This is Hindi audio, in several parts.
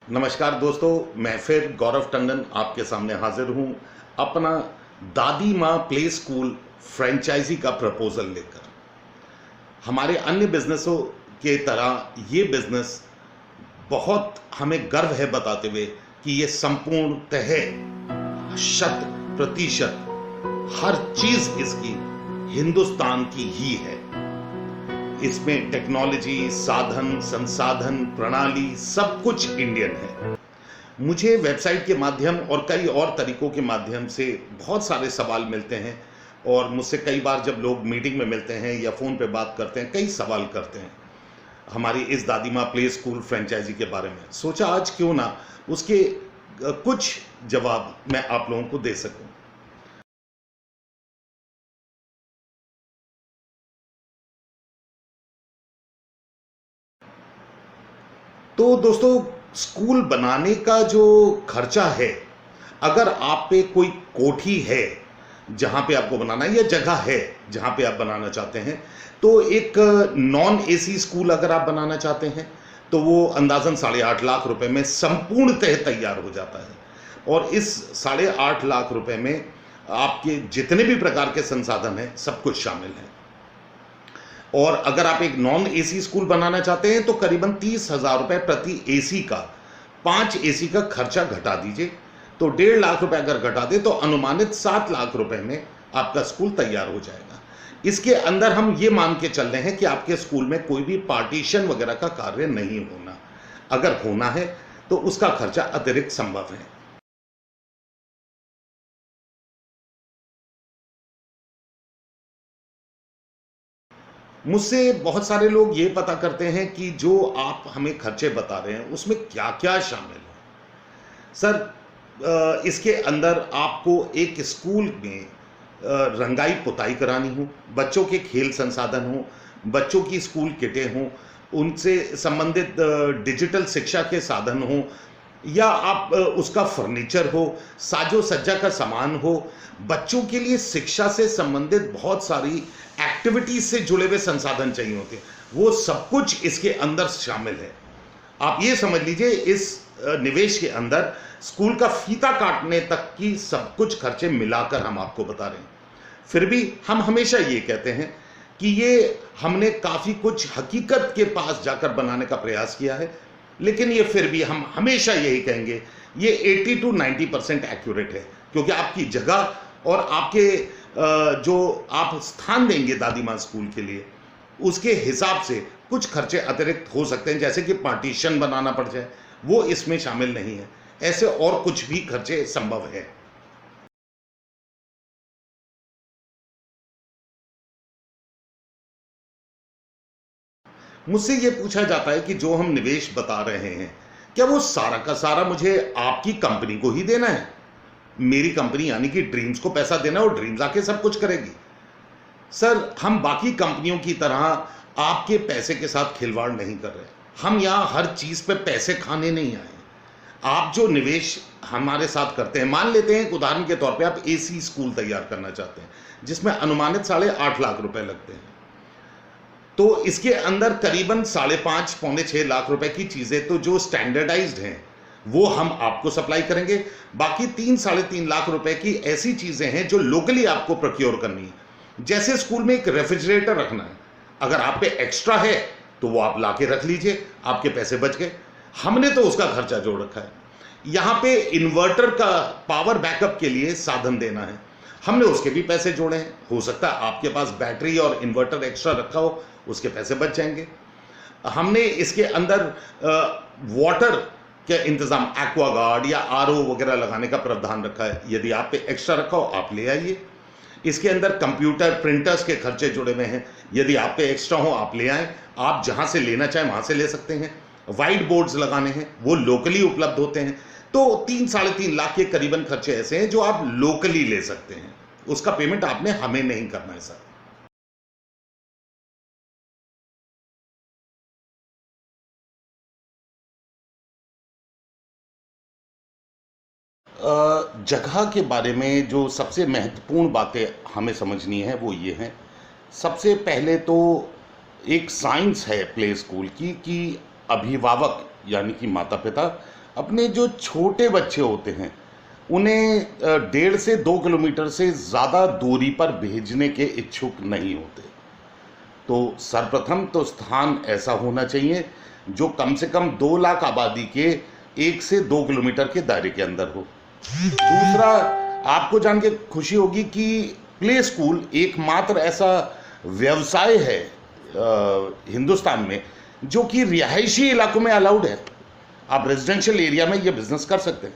नमस्कार दोस्तों, मैं फिर गौरव टंडन आपके सामने हाजिर हूं अपना दादी माँ प्ले स्कूल फ्रेंचाइजी का प्रपोजल लेकर। हमारे अन्य बिजनेसों के तरह ये बिजनेस बहुत हमें गर्व है बताते हुए कि ये संपूर्णतः 100% हर चीज इसकी हिंदुस्तान की ही है। इसमें टेक्नोलॉजी, साधन, संसाधन, प्रणाली सब कुछ इंडियन है। मुझे वेबसाइट के माध्यम और कई और तरीकों के माध्यम से बहुत सारे सवाल मिलते हैं और मुझसे कई बार जब लोग मीटिंग में मिलते हैं या फ़ोन पे बात करते हैं, कई सवाल करते हैं हमारी इस दादी माँ प्ले स्कूल फ्रेंचाइजी के बारे में। सोचा आज क्यों ना उसके कुछ जवाब मैं आप लोगों को दे सकूं। तो दोस्तों, स्कूल बनाने का जो खर्चा है, अगर आप पे कोई कोठी है जहां पे आपको बनाना है या जगह है जहां पे आप बनाना चाहते हैं, तो एक नॉन एसी स्कूल अगर आप बनाना चाहते हैं तो वो अंदाजन 8.5 लाख रुपए में संपूर्णतः तैयार हो जाता है। और इस 8.5 लाख रुपए में आपके जितने भी प्रकार के संसाधन हैं सब कुछ शामिल है। और अगर आप एक नॉन एसी स्कूल बनाना चाहते हैं तो करीबन 30,000 रुपए प्रति एसी का, 5 एसी का खर्चा घटा दीजिए तो 1.5 लाख रुपए अगर घटा दे तो अनुमानित 7 लाख रुपए में आपका स्कूल तैयार हो जाएगा। इसके अंदर हम ये मान के चल रहे हैं कि आपके स्कूल में कोई भी पार्टीशन वगैरह का कार्य नहीं होना। अगर होना है तो उसका खर्चा अतिरिक्त संभव है। मुझसे बहुत सारे लोग ये पता करते हैं कि जो आप हमें खर्चे बता रहे हैं उसमें क्या क्या शामिल है। सर, इसके अंदर आपको एक स्कूल में रंगाई पुताई करानी हो, बच्चों के खेल संसाधन हो, बच्चों की स्कूल किटें हों, उनसे संबंधित डिजिटल शिक्षा के साधन हों, या आप उसका फर्नीचर हो, साजो सज्जा का सामान हो, बच्चों के लिए शिक्षा से संबंधित बहुत सारी एक्टिविटीज से जुड़े हुए संसाधन चाहिए होते हैं, वो सब कुछ इसके अंदर शामिल है। आप ये समझ लीजिए इस निवेश के अंदर स्कूल का फीता काटने तक की सब कुछ खर्चे मिलाकर हम आपको बता रहे हैं। फिर भी हम हमेशा ये कहते हैं कि ये हमने काफी कुछ हकीकत के पास जाकर बनाने का प्रयास किया है, लेकिन ये फिर भी हम हमेशा यही कहेंगे ये 80 to 90% एक्यूरेट है, क्योंकि आपकी जगह और आपके जो आप स्थान देंगे दादी माँ स्कूल के लिए, उसके हिसाब से कुछ खर्चे अतिरिक्त हो सकते हैं, जैसे कि पार्टीशन बनाना पड़ जाए, वो इसमें शामिल नहीं है। ऐसे और कुछ भी खर्चे संभव है। मुझसे ये पूछा जाता है कि जो हम निवेश बता रहे हैं, क्या वो सारा का सारा मुझे आपकी कंपनी को ही देना है? मेरी कंपनी यानी कि ड्रीम्स को पैसा देना और ड्रीम्स आके सब कुछ करेगी? सर, हम बाकी कंपनियों की तरह आपके पैसे के साथ खिलवाड़ नहीं कर रहे। हम यहाँ हर चीज पे पैसे खाने नहीं आए। आप जो निवेश हमारे साथ करते हैं, मान लेते हैं उदाहरण के तौर पे आप एसी स्कूल तैयार करना चाहते हैं जिसमें अनुमानित 8.5 लाख रुपए लगते हैं, तो इसके अंदर करीबन 5.5 पौने 6 लाख रुपए की चीजें तो जो स्टैंडर्डाइज्ड हैं वो हम आपको सप्लाई करेंगे। बाकी 3-3.5 लाख रुपए की ऐसी चीजें हैं जो लोकली आपको प्रोक्योर करनी है। जैसे स्कूल में एक रेफ्रिजरेटर रखना है, अगर आप पे एक्स्ट्रा है तो वो आप लाके रख लीजिए, आपके पैसे बच गए। हमने तो उसका खर्चा जोड़ रखा है। यहाँ पे इन्वर्टर का पावर बैकअप के लिए साधन देना है, हमने उसके भी पैसे जोड़े हैं। हो सकता है आपके पास बैटरी और इन्वर्टर एक्स्ट्रा रखा हो, उसके पैसे बच जाएंगे। हमने इसके अंदर वाटर के इंतजाम, एक्वागार्ड या आरओ वगैरह लगाने का प्रावधान रखा है। यदि आप पे एक्स्ट्रा रखा हो आप ले आइए। इसके अंदर कंप्यूटर प्रिंटर्स के खर्चे जुड़े हुए हैं, यदि आप पे एक्स्ट्रा हो आप ले आएं। आप जहां से लेना चाहें वहां से ले सकते हैं। वाइट बोर्ड्स लगाने हैं, वो लोकली उपलब्ध होते हैं। तो 3-3.5 लाख के करीबन खर्चे ऐसे हैं जो आप लोकली ले सकते हैं, उसका पेमेंट आपने हमें नहीं करना है सर। जगह के बारे में जो सबसे महत्वपूर्ण बातें हमें समझनी है वो ये हैं। सबसे पहले तो एक साइंस है प्ले स्कूल की कि अभिभावक यानी कि माता पिता अपने जो छोटे बच्चे होते हैं उन्हें 1.5 से 2 किलोमीटर से ज़्यादा दूरी पर भेजने के इच्छुक नहीं होते। तो सर्वप्रथम तो स्थान ऐसा होना चाहिए जो कम से कम 2 लाख आबादी के 1 से 2 किलोमीटर के दायरे के अंदर हो। दूसरा, आपको जान के खुशी होगी कि प्ले स्कूल एकमात्र ऐसा व्यवसाय है हिंदुस्तान में जो कि रिहायशी इलाकों में अलाउड है। आप रेजिडेंशियल एरिया में ये बिजनेस कर सकते हैं,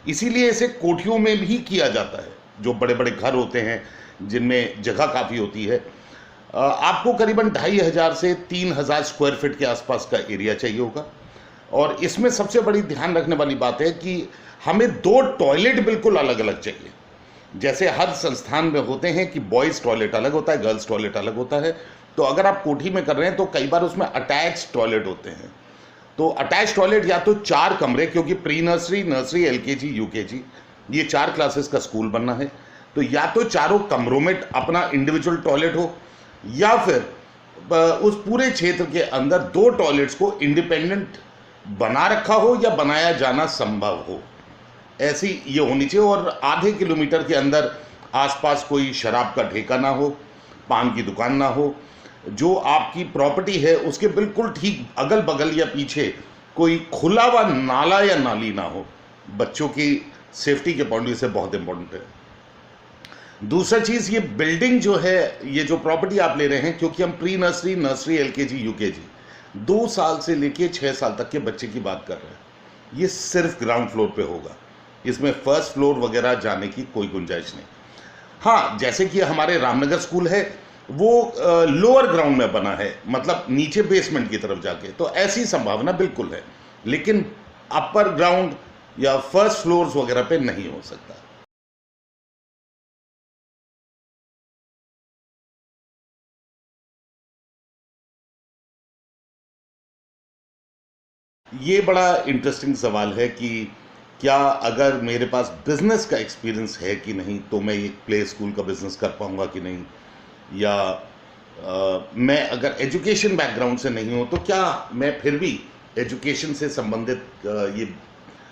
इसीलिए इसे कोठियों में भी किया जाता है, जो बड़े बड़े घर होते हैं जिनमें जगह काफ़ी होती है। आपको करीबन 2500 से 3000 स्क्वायर फीट के आसपास का एरिया चाहिए होगा। और इसमें सबसे बड़ी ध्यान रखने वाली बात है कि हमें 2 टॉयलेट बिल्कुल अलग अलग चाहिए। जैसे हर संस्थान में होते हैं कि बॉयज़ टॉयलेट अलग होता है, गर्ल्स टॉयलेट अलग होता है, तो अगर आप कोठी में कर रहे हैं तो कई बार उसमें अटैच टॉयलेट होते हैं। तो अटैच टॉयलेट या तो 4 कमरे, क्योंकि pre nursery, nursery, LKG, UKG ये 4 क्लासेस का स्कूल बनना है, तो या तो चारों कमरों में अपना इंडिविजुअल टॉयलेट हो, या फिर उस पूरे क्षेत्र के अंदर 2 टॉयलेट्स को इंडिपेंडेंट बना रखा हो या बनाया जाना संभव हो, ऐसी ये होनी चाहिए। और आधे किलोमीटर के अंदर आसपास कोई शराब का ठेका ना हो, पान की दुकान ना हो। जो आपकी प्रॉपर्टी है उसके बिल्कुल ठीक अगल बगल या पीछे कोई खुला हुआ नाला या नाली ना हो। बच्चों की सेफ्टी के पॉइंट ऑफ व्यू से बहुत इंपॉर्टेंट है। दूसरा चीज़, ये बिल्डिंग जो है, ये जो प्रॉपर्टी आप ले रहे हैं, क्योंकि हम pre nursery, nursery, LKG, UKG 2 साल से लेके 6 साल तक के बच्चे की बात कर रहे हैं, ये सिर्फ ग्राउंड फ्लोर पे होगा। इसमें फर्स्ट फ्लोर वगैरह जाने की कोई गुंजाइश नहीं। हाँ, जैसे कि हमारे रामनगर स्कूल है, वो लोअर ग्राउंड में बना है, मतलब नीचे बेसमेंट की तरफ जाके, तो ऐसी संभावना बिल्कुल है, लेकिन अपर ग्राउंड या फर्स्ट फ्लोर्स वगैरह पे नहीं हो सकता। ये बड़ा इंटरेस्टिंग सवाल है कि क्या अगर मेरे पास बिजनेस का एक्सपीरियंस है कि नहीं तो मैं एक प्ले स्कूल का बिजनेस कर पाऊंगा कि नहीं, या मैं अगर एजुकेशन बैकग्राउंड से नहीं हूं तो क्या मैं फिर भी एजुकेशन से संबंधित ये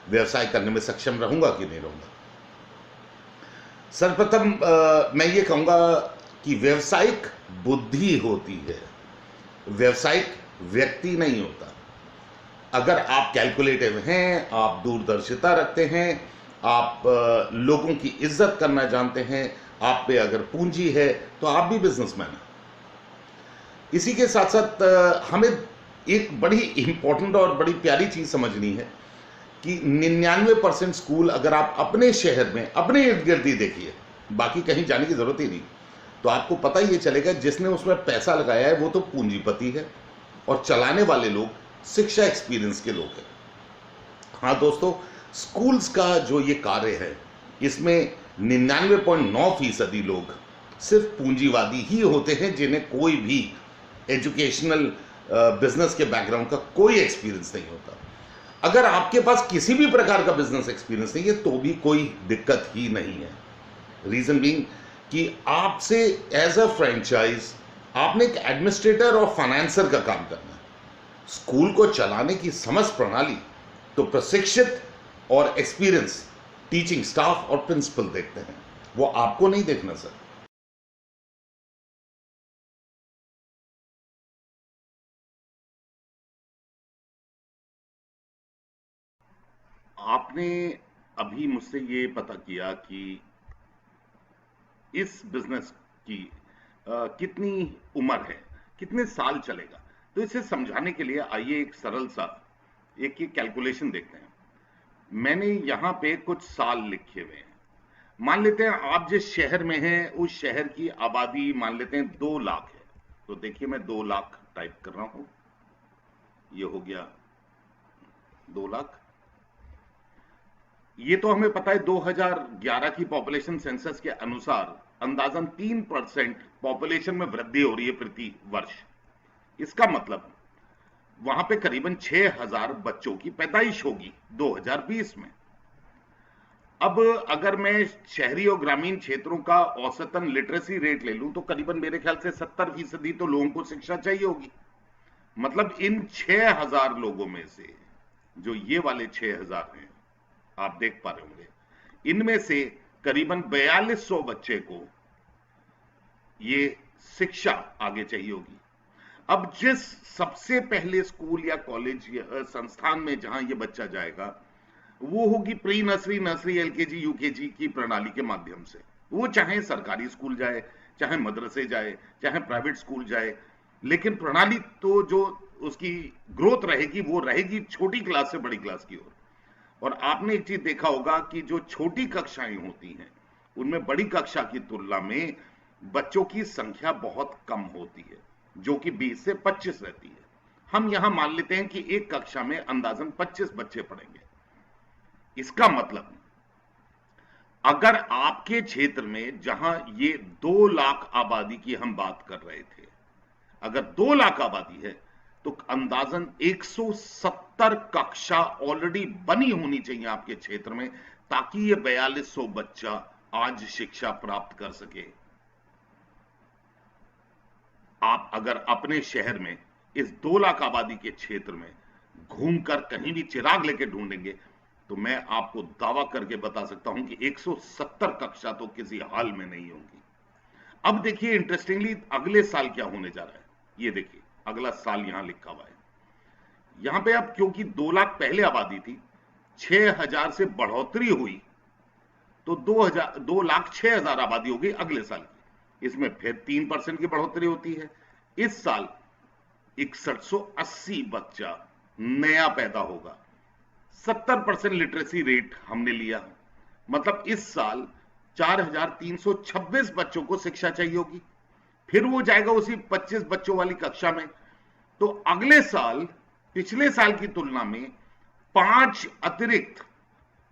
व्यवसाय करने में सक्षम रहूंगा कि नहीं रहूंगा। सर्वप्रथम मैं ये कहूंगा कि व्यावसायिक बुद्धि होती है, व्यावसायिक व्यक्ति नहीं होता। अगर आप कैलकुलेटिव हैं, आप दूरदर्शिता रखते हैं, आप लोगों की इज्जत करना जानते हैं, आप पे अगर पूंजी है तो आप भी बिजनेसमैन हैं। इसी के साथ साथ हमें एक बड़ी इंपॉर्टेंट और बड़ी प्यारी चीज़ समझनी है कि 99% स्कूल अगर आप अपने शहर में अपने इर्द गिर्द ही देखिए, बाकी कहीं जाने की ज़रूरत ही नहीं, तो आपको पता ही ये चलेगा जिसने उसमें पैसा लगाया है वो तो पूंजीपति है और चलाने वाले लोग शिक्षा एक्सपीरियंस के लोग हैं। हाँ दोस्तों, स्कूल्स का जो ये कार्य है इसमें 99.9% लोग सिर्फ पूंजीवादी ही होते हैं जिन्हें कोई भी एजुकेशनल बिजनेस के बैकग्राउंड का कोई एक्सपीरियंस नहीं होता। अगर आपके पास किसी भी प्रकार का बिजनेस एक्सपीरियंस नहीं है तो भी कोई दिक्कत ही नहीं है। रीजन बीइंग कि आपसे एज अ फ्रेंचाइज आपने एक एडमिनिस्ट्रेटर और फाइनेंसर का काम करना है। स्कूल को चलाने की समझ प्रणाली तो प्रशिक्षित और एक्सपीरियंस टीचिंग स्टाफ और प्रिंसिपल देखते हैं, वो आपको नहीं देखना सर। आपने अभी मुझसे ये पता किया कि इस बिजनेस की कितनी उम्र है, कितने साल चलेगा। तो इसे समझाने के लिए आइए एक सरल सा एक कैलकुलेशन देखते हैं। मैंने यहाँ पे कुछ साल लिखे हुए हैं। मान लेते हैं आप जिस शहर में हैं उस शहर की आबादी मान लेते हैं 2 लाख है। तो देखिए मैं 2 लाख टाइप कर रहा हूं, ये हो गया 2 लाख। ये तो हमें पता है 2011 की पॉपुलेशन सेंसस के अनुसार अंदाजन 3% पॉपुलेशन में वृद्धि हो रही है प्रति वर्ष। इसका मतलब वहां पे करीबन 6000 बच्चों की पैदाइश होगी 2020 में। अब अगर मैं शहरी और ग्रामीण क्षेत्रों का औसतन लिटरेसी रेट ले लूं तो करीबन मेरे ख्याल से 70% तो लोगों को शिक्षा चाहिए होगी। मतलब इन 6000 लोगों में से जो ये वाले 6,000 हैं, आप देख पा रहे होंगे, इनमें से करीबन 4200 बच्चे को ये शिक्षा आगे चाहिए होगी। अब जिस सबसे पहले स्कूल या कॉलेज या संस्थान में जहां ये बच्चा जाएगा, वो होगी pre nursery, nursery, LKG, UKG की प्रणाली के माध्यम से। वो चाहे सरकारी स्कूल जाए, चाहे मदरसे जाए, चाहे प्राइवेट स्कूल जाए, लेकिन प्रणाली तो जो उसकी ग्रोथ रहेगी वो रहेगी छोटी क्लास से बड़ी क्लास की ओर। और आपने एक चीज देखा होगा कि जो छोटी कक्षाएं होती हैं उनमें बड़ी कक्षा की तुलना में बच्चों की संख्या बहुत कम होती है, जो कि 20 से 25 रहती है। हम यहां मान लेते हैं कि एक कक्षा में अंदाजन 25 बच्चे पढ़ेंगे। इसका मतलब अगर आपके क्षेत्र में जहां ये 2 लाख आबादी की हम बात कर रहे थे, अगर 2 लाख आबादी है तो अंदाजन 170 कक्षा ऑलरेडी बनी होनी चाहिए आपके क्षेत्र में, ताकि ये 4200 बच्चा आज शिक्षा प्राप्त कर सके। आप अगर अपने शहर में इस 2 लाख आबादी के क्षेत्र में घूमकर कहीं भी चिराग लेके ढूंढेंगे तो मैं आपको दावा करके बता सकता हूं कि 170 कक्षा तो किसी हाल में नहीं होंगी। अब देखिए इंटरेस्टिंगली अगले साल क्या होने जा रहा है, ये देखिए अगला साल यहां लिखा हुआ है। यहां पे अब क्योंकि 2 लाख पहले आबादी थी, 6,000 से बढ़ोतरी हुई तो 2 लाख 6,000 आबादी हो गई अगले साल की। इसमें फिर 3% की बढ़ोतरी होती है। इस साल 6180 बच्चा नया पैदा होगा। 70% लिटरेसी रेट हमने लिया, मतलब इस साल 4,326 बच्चों को शिक्षा चाहिए होगी। फिर वो जाएगा उसी 25 बच्चों वाली कक्षा में, तो अगले साल पिछले साल की तुलना में 5 अतिरिक्त,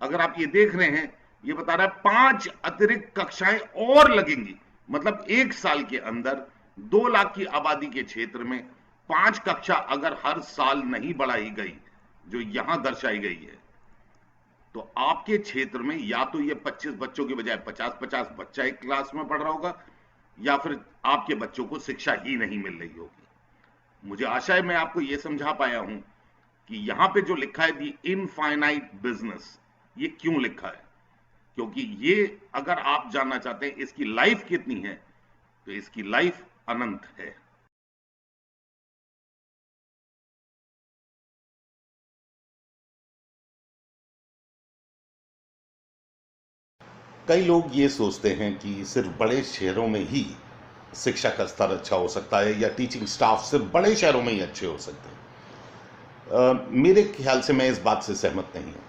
अगर आप ये देख रहे हैं, ये बता रहा है 5 अतिरिक्त कक्षाएं और लगेंगी। मतलब एक साल के अंदर 2 लाख की आबादी के क्षेत्र में 5 कक्षा अगर हर साल नहीं बढ़ाई गई, जो यहां दर्शाई गई है, तो आपके क्षेत्र में या तो ये 25 बच्चों के बजाय 50-50 बच्चा एक क्लास में पढ़ रहा होगा, या फिर आपके बच्चों को शिक्षा ही नहीं मिल रही होगी। मुझे आशा है मैं आपको यह समझा पाया हूं कि यहां पे जो लिखा है दी इनफाइनाइट बिजनेस, ये क्यों लिखा है, क्योंकि ये अगर आप जानना चाहते हैं इसकी लाइफ कितनी है, तो इसकी लाइफ अनंत है। कई लोग ये सोचते हैं कि सिर्फ बड़े शहरों में ही शिक्षा का स्तर अच्छा हो सकता है, या टीचिंग स्टाफ सिर्फ बड़े शहरों में ही अच्छे हो सकते हैं। मेरे ख्याल से मैं इस बात से सहमत नहीं हूं।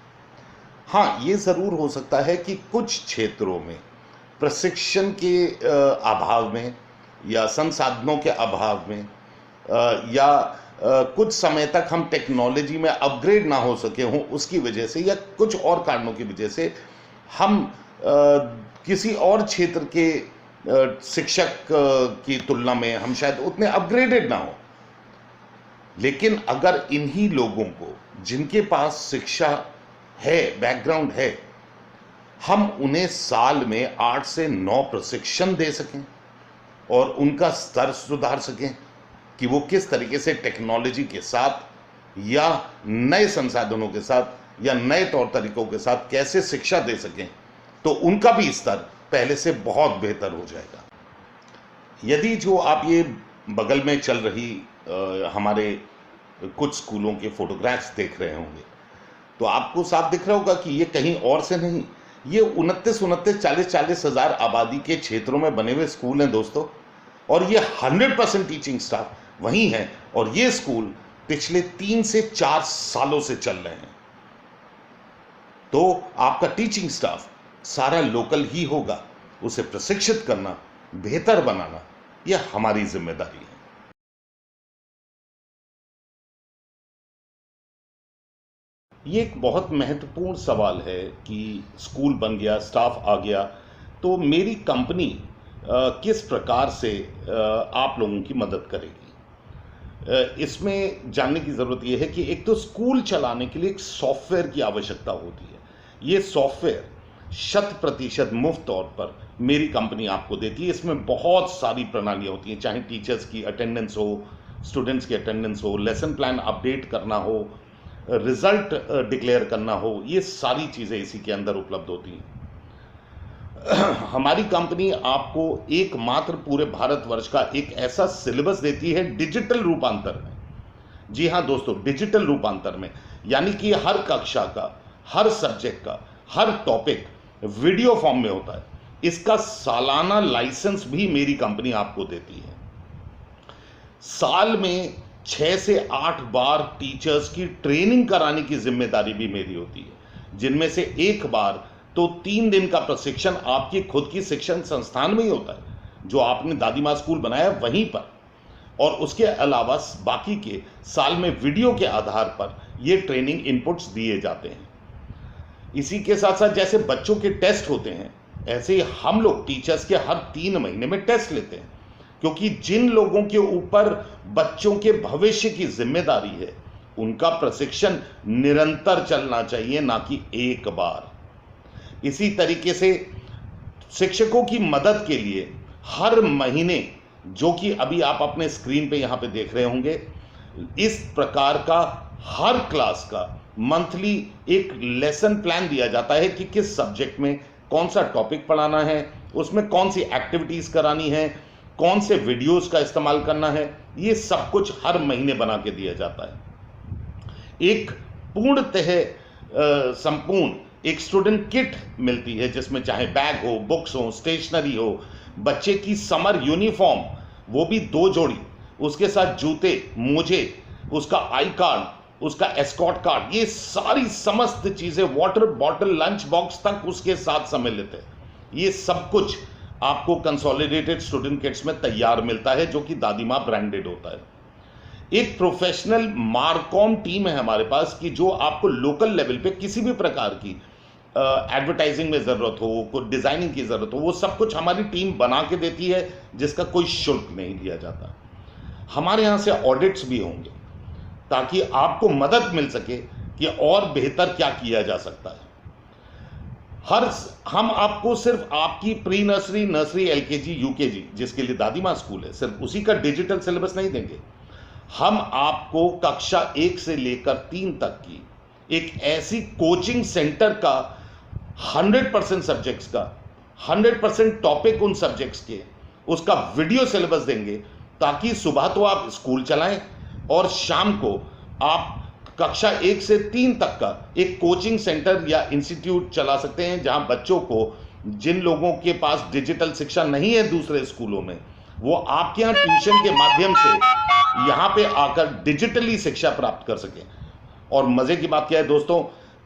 हाँ, ये जरूर हो सकता है कि कुछ क्षेत्रों में प्रशिक्षण के अभाव में, या संसाधनों के अभाव में, या कुछ समय तक हम टेक्नोलॉजी में अपग्रेड ना हो सके हों, उसकी वजह से या कुछ और कारणों की वजह से हम किसी और क्षेत्र के शिक्षक की तुलना में हम शायद उतने अपग्रेडेड ना हो। लेकिन अगर इन्हीं लोगों को, जिनके पास शिक्षा है, बैकग्राउंड है, हम उन्हें साल में 8 से 9 प्रशिक्षण दे सकें और उनका स्तर सुधार सकें कि वो किस तरीके से टेक्नोलॉजी के साथ या नए संसाधनों के साथ या नए तौर तरीकों के साथ कैसे शिक्षा दे सकें, तो उनका भी स्तर पहले से बहुत बेहतर हो जाएगा। यदि जो आप ये बगल में चल रही हमारे कुछ स्कूलों के फोटोग्राफ्स देख रहे होंगे, तो आपको साफ दिख रहा होगा कि ये कहीं और से नहीं, ये 29-40 हज़ार आबादी के क्षेत्रों में बने हुए स्कूल हैं दोस्तों, और ये 100% टीचिंग स्टाफ वहीं है, और ये स्कूल पिछले 3 से 4 सालों से चल रहे हैं। तो आपका टीचिंग स्टाफ सारा लोकल ही होगा, उसे प्रशिक्षित करना, बेहतर बनाना, यह हमारी जिम्मेदारी है। ये एक बहुत महत्वपूर्ण सवाल है कि स्कूल बन गया, स्टाफ आ गया, तो मेरी कंपनी किस प्रकार से आप लोगों की मदद करेगी। इसमें जानने की ज़रूरत यह है कि एक तो स्कूल चलाने के लिए एक सॉफ्टवेयर की आवश्यकता होती है। ये सॉफ्टवेयर 100% मुफ्त तौर पर मेरी कंपनी आपको देती है। इसमें बहुत सारी प्रणालियाँ होती हैं, चाहे टीचर्स की अटेंडेंस हो, स्टूडेंट्स की अटेंडेंस हो, लेसन प्लान अपडेट करना हो, रिजल्ट डिक्लेयर करना हो, ये सारी चीज़ें इसी के अंदर उपलब्ध होती हैं। हमारी कंपनी आपको एकमात्र पूरे भारतवर्ष का एक ऐसा सिलेबस देती है डिजिटल रूपांतर में। जी हाँ दोस्तों, डिजिटल रूपांतर में, यानी कि हर कक्षा का, हर सब्जेक्ट का, हर टॉपिक वीडियो फॉर्म में होता है। इसका सालाना लाइसेंस भी मेरी कंपनी आपको देती है। साल में 6 से 8 बार टीचर्स की ट्रेनिंग कराने की जिम्मेदारी भी मेरी होती है, जिनमें से एक बार तो 3 दिन का प्रशिक्षण आपकी खुद की शिक्षण संस्थान में ही होता है, जो आपने दादी माँ स्कूल बनाया वहीं पर, और उसके अलावा बाकी के साल में वीडियो के आधार पर ये ट्रेनिंग इनपुट्स दिए जाते हैं। इसी के साथ साथ जैसे बच्चों के टेस्ट होते हैं, ऐसे ही हम लोग टीचर्स के हर 3 महीने में टेस्ट लेते हैं, क्योंकि जिन लोगों के ऊपर बच्चों के भविष्य की जिम्मेदारी है, उनका प्रशिक्षण निरंतर चलना चाहिए, ना कि एक बार। इसी तरीके से शिक्षकों की मदद के लिए हर महीने, जो कि अभी आप अपने स्क्रीन पे यहां पे देख रहे होंगे, इस प्रकार का हर क्लास का मंथली एक लेसन प्लान दिया जाता है कि किस सब्जेक्ट में कौन सा टॉपिक पढ़ाना है, उसमें कौन सी एक्टिविटीज करानी है, कौन से वीडियोस का इस्तेमाल करना है, ये सब कुछ हर महीने बना के दिया जाता है। एक पूर्णतः संपूर्ण एक स्टूडेंट किट मिलती है, जिसमें चाहे बैग हो, बुक्स हो, स्टेशनरी हो, बच्चे की समर यूनिफॉर्म, वो भी 2 जोड़ी, उसके साथ जूते, मोजे, उसका आई कार्ड, उसका एस्कॉर्ट कार्ड, ये सारी समस्त चीजें, वाटर बॉटल, लंच बॉक्स तक उसके साथ सम्मिलित है। ये सब कुछ आपको कंसोलिडेटेड स्टूडेंट किट्स में तैयार मिलता है, जो कि दादी माँ ब्रांडेड होता है। एक प्रोफेशनल मार्कॉम टीम है हमारे पास, कि जो आपको लोकल लेवल पे किसी भी प्रकार की एडवर्टाइजिंग में ज़रूरत हो, कोई डिज़ाइनिंग की ज़रूरत हो, वो सब कुछ हमारी टीम बना के देती है, जिसका कोई शुल्क नहीं लिया जाता। हमारे यहाँ से ऑडिट्स भी होंगे, ताकि आपको मदद मिल सके कि और बेहतर क्या किया जा सकता है। हम आपको सिर्फ आपकी pre nursery, nursery, LKG, UKG, जिसके लिए दादी माँ स्कूल है, सिर्फ उसी का डिजिटल सिलेबस नहीं देंगे। हम आपको कक्षा 1 से लेकर 3 तक की एक ऐसी कोचिंग सेंटर का 100% सब्जेक्ट्स का 100% टॉपिक उन सब्जेक्ट्स के, उसका वीडियो सिलेबस देंगे, ताकि सुबह तो आप स्कूल चलाएं और शाम को आप कक्षा 1 से 3 तक का एक कोचिंग सेंटर या इंस्टीट्यूट चला सकते हैं, जहां बच्चों को, जिन लोगों के पास डिजिटल शिक्षा नहीं है दूसरे स्कूलों में, वो आपके यहाँ ट्यूशन के माध्यम से यहाँ पे आकर डिजिटली शिक्षा प्राप्त कर सकें। और मजे की बात क्या है दोस्तों,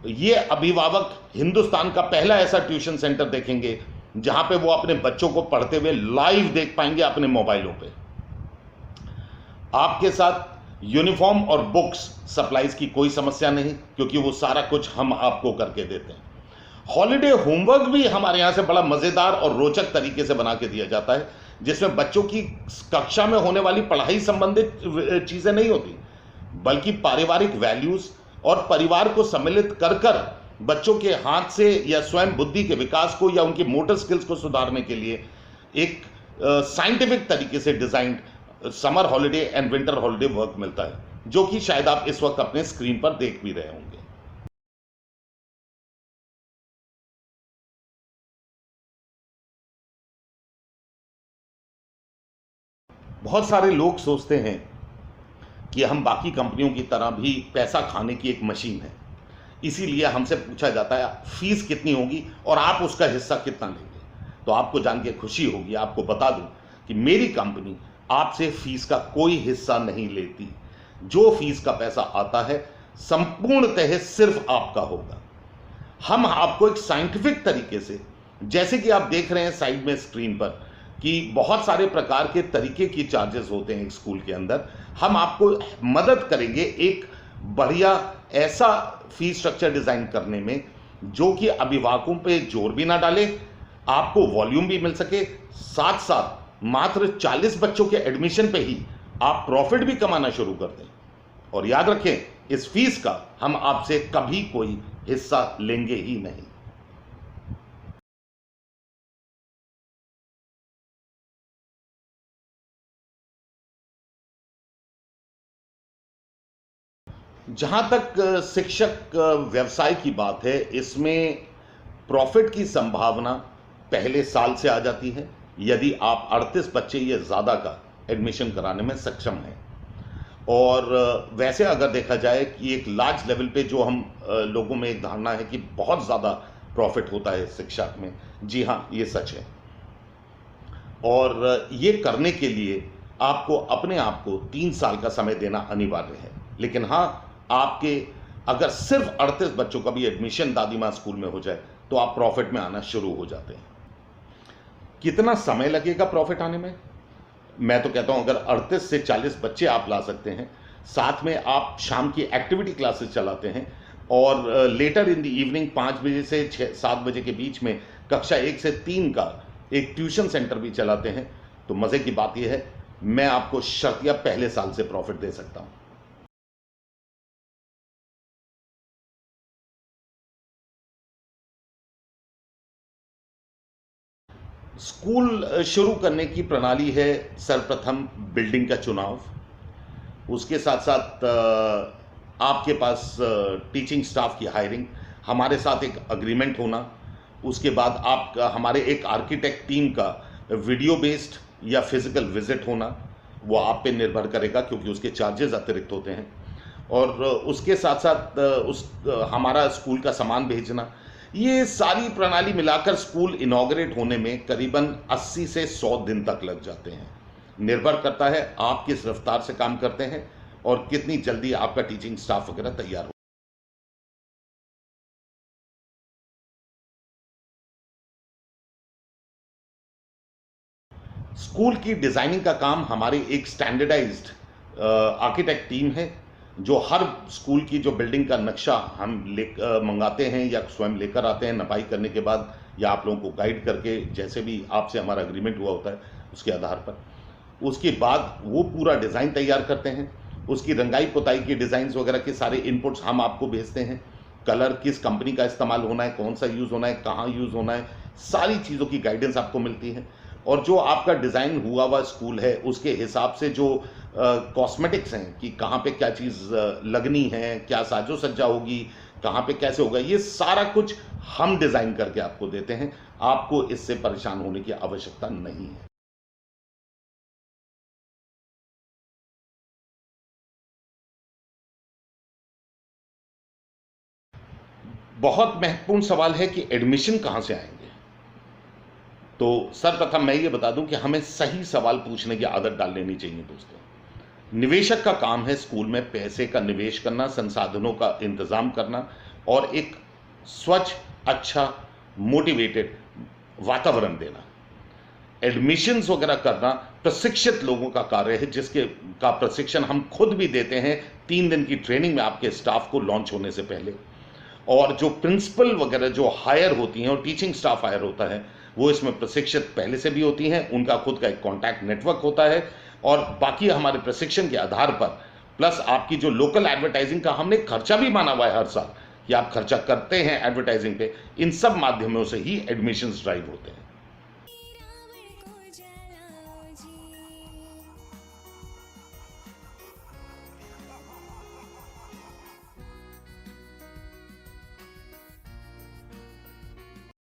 ये अभिभावक हिंदुस्तान का पहला ऐसा ट्यूशन सेंटर देखेंगे जहां पे वो अपने बच्चों को पढ़ते हुए लाइव देख पाएंगे अपने मोबाइलों पे। आपके साथ यूनिफॉर्म और बुक्स सप्लाईज की कोई समस्या नहीं, क्योंकि वो सारा कुछ हम आपको करके देते हैं। हॉलिडे होमवर्क भी हमारे यहाँ से बड़ा मज़ेदार और रोचक तरीके से बना के दिया जाता है, जिसमें बच्चों की कक्षा में होने वाली पढ़ाई संबंधित चीज़ें नहीं होती, बल्कि पारिवारिक वैल्यूज़ और परिवार को सम्मिलित कर कर बच्चों के हाथ से या स्वयं बुद्धि के विकास को या उनकी मोटर स्किल्स को सुधारने के लिए एक साइंटिफिक तरीके से designed summer holiday and winter holiday work मिलता है, जो कि शायद आप इस वक्त अपने स्क्रीन पर देख भी रहे होंगे। बहुत सारे लोग सोचते हैं कि हम बाकी कंपनियों की तरह भी पैसा खाने की एक मशीन है, इसीलिए हमसे पूछा जाता है फीस कितनी होगी और आप उसका हिस्सा कितना लेंगे। तो आपको जान के खुशी होगी, आपको बता दूं कि मेरी कंपनी आपसे फीस का कोई हिस्सा नहीं लेती। जो फीस का पैसा आता है संपूर्णतः सिर्फ आपका होगा। हम आपको एक साइंटिफिक तरीके से, जैसे कि आप देख रहे हैं साइड में स्क्रीन पर, कि बहुत सारे प्रकार के तरीके की चार्जेस होते हैं एक स्कूल के अंदर, हम आपको मदद करेंगे एक बढ़िया ऐसा फीस स्ट्रक्चर डिजाइन करने में, जो कि अभिभावकों पे जोर भी ना डाले, आपको वॉल्यूम भी मिल सके, साथ साथ मात्र 40 बच्चों के एडमिशन पे ही आप प्रॉफिट भी कमाना शुरू कर दें। और याद रखें, इस फीस का हम आपसे कभी कोई हिस्सा लेंगे ही नहीं। जहाँ तक शिक्षक व्यवसाय की बात है, इसमें प्रॉफिट की संभावना पहले साल से आ जाती है, यदि आप 38 बच्चे या ज़्यादा का एडमिशन कराने में सक्षम हैं। और वैसे अगर देखा जाए कि एक लार्ज लेवल पे जो हम लोगों में एक धारणा है कि बहुत ज़्यादा प्रॉफिट होता है शिक्षा में, जी हाँ, ये सच है। और ये करने के लिए आपको अपने आप को 3 साल का समय देना अनिवार्य है। लेकिन हाँ, आपके अगर सिर्फ 38 बच्चों का भी एडमिशन दादी माँ स्कूल में हो जाए तो आप प्रॉफिट में आना शुरू हो जाते हैं। कितना समय लगेगा प्रॉफिट आने में? मैं तो कहता हूं अगर 38 से 40 बच्चे आप ला सकते हैं, साथ में आप शाम की एक्टिविटी क्लासेस चलाते हैं और लेटर इन द इवनिंग 5 बजे से 7 बजे के बीच में कक्षा 1 से 3 का एक ट्यूशन सेंटर भी चलाते हैं, तो मज़े की बात यह है, मैं आपको शर्तिया पहले साल से प्रॉफिट दे सकता हूं। स्कूल शुरू करने की प्रणाली है सर्वप्रथम बिल्डिंग का चुनाव, उसके साथ साथ आपके पास टीचिंग स्टाफ की हायरिंग, हमारे साथ एक अग्रीमेंट होना, उसके बाद आप हमारे एक आर्किटेक्ट टीम का वीडियो बेस्ड या फिजिकल विजिट होना, वो आप पे निर्भर करेगा क्योंकि उसके चार्जेस अतिरिक्त होते हैं। और उसके साथ साथ हमारा स्कूल का सामान भेजना, ये सारी प्रणाली मिलाकर स्कूल इनॉग्रेट होने में करीबन 80 से 100 दिन तक लग जाते हैं। निर्भर करता है आप किस रफ्तार से काम करते हैं और कितनी जल्दी आपका टीचिंग स्टाफ वगैरह तैयार हो। स्कूल की डिजाइनिंग का काम हमारी एक स्टैंडर्डाइज्ड आर्किटेक्ट टीम है, जो हर स्कूल की जो बिल्डिंग का नक्शा हम मंगाते हैं या स्वयं लेकर आते हैं नपाई करने के बाद, या आप लोगों को गाइड करके, जैसे भी आपसे हमारा एग्रीमेंट हुआ होता है उसके आधार पर। उसके बाद वो पूरा डिज़ाइन तैयार करते हैं, उसकी रंगाई पुताई की डिज़ाइंस वगैरह के सारे इनपुट्स हम आपको भेजते हैं, कलर किस कंपनी का इस्तेमाल होना है, कौन सा यूज़ होना है, कहाँ यूज़ होना है, सारी चीज़ों की गाइडेंस आपको मिलती है। और जो आपका डिज़ाइन हुआ हुआ स्कूल है उसके हिसाब से जो कॉस्मेटिक्स हैं कि कहाँ पे क्या चीज़ लगनी है, क्या साजो सज्जा होगी, कहाँ पे कैसे होगा, ये सारा कुछ हम डिज़ाइन करके आपको देते हैं। आपको इससे परेशान होने की आवश्यकता नहीं है। बहुत महत्वपूर्ण सवाल है कि एडमिशन कहाँ से आएंगे। तो सर्वप्रथम मैं ये बता दूं कि हमें सही सवाल पूछने की आदत डाल लेनी चाहिए दोस्तों। निवेशक का काम है स्कूल में पैसे का निवेश करना, संसाधनों का इंतजाम करना और एक स्वच्छ, अच्छा, मोटिवेटेड वातावरण देना। एडमिशन्स वगैरह करना प्रशिक्षित लोगों का कार्य है, जिसके का प्रशिक्षण हम खुद भी देते हैं 3 दिन की ट्रेनिंग में आपके स्टाफ को लॉन्च होने से पहले। और जो प्रिंसिपल वगैरह जो हायर होती हैं और टीचिंग स्टाफ हायर होता है, वो इसमें प्रशिक्षित पहले से भी होती हैं, उनका खुद का एक कॉन्टैक्ट नेटवर्क होता है। और बाकी हमारे प्रशिक्षण के आधार पर प्लस आपकी जो लोकल एडवर्टाइजिंग का हमने खर्चा भी माना हुआ है हर साल कि आप खर्चा करते हैं एडवर्टाइजिंग पे, इन सब माध्यमों से ही एडमिशन्स ड्राइव होते हैं।